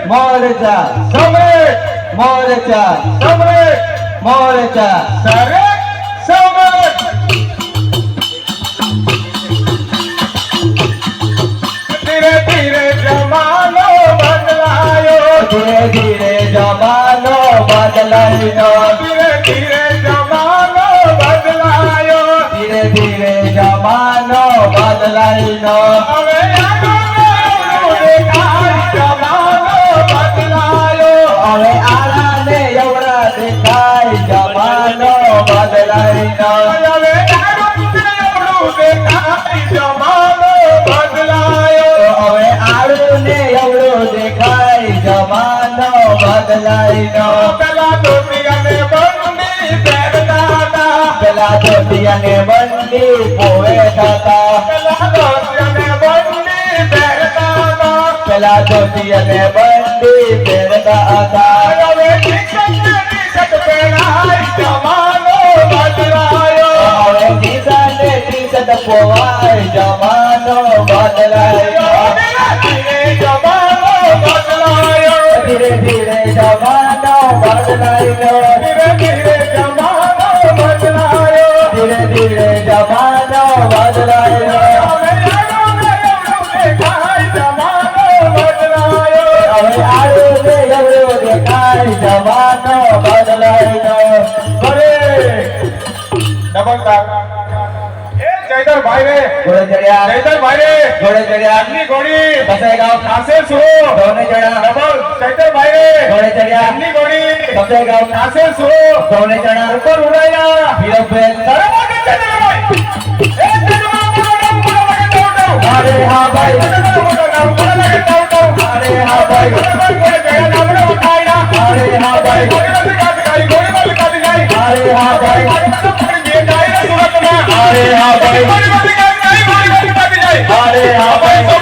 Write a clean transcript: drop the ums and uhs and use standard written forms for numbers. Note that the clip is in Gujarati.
मोर्चा सम्राट मोर्चा सम्राट मोर्चा सारे सम्राट धीरे धीरे जमानो बदलायो धीरे धीरे जमानो बदलायो धीरे धीरे जमानो बदलायो धीरे धीरे जमानो बदलायो હવે જમાનો બદલાયો હવે આરાને એવડા દેખાય જમાનો બદલાયો હવે એવડું દેખાય જમાનો બદલાયો હવે આરુને એવડું દેખાય જમાનો બદલાયો પેલા ધોતિયાને બંડી પહેરતા હતા પેલા ધોતિયાને બંડી પોવે થતા પેલા ધોતિયાને બંડી પહેરતા હતા પેલા ધોતિયાને બંડી પહેરતા હતા હવે ટી-શર્ટ પહેરાય જમાનો બદલાયો હવે ટી-શર્ટ ટી-શર્ટ પોવાય જમાનો બદલાયો ધીરે જમાનો બદલાયો ધીરે ધીરે જમાનો બદલાયો ધીરે ધીરે જમાનો બદલાયો ધીરે ધીરે જમાનો બદલાયો હવે દેખાય જમાનો બદલાયો હવે આરુને એવડું દેખાય જમાનો બદલાયો અરે નમસ્કાર એ જયદર ભાઈ રે ઘોડે ચડ્યા જયદર ભાઈ રે ઘોડે ચડ્યા આજની ઘોડી બસાઈગાંવ ખાસે શું ઘોડે ચડ્યા ડબલ જયદર ભાઈ રે ઘોડે ચડ્યા આજની ઘોડી બસાઈગાંવ ખાસે શું ઘોડે ચડ્યા ઉપર ઉડાયા હીરોબેન તારે માટે જયદર ભાઈ એ જયદર ભાઈ અરે હા ભાઈ અરે હા ભાઈ અરે હા ભાઈ અરે હા ભાઈ અરે હા ભાઈ અરે હા ભાઈ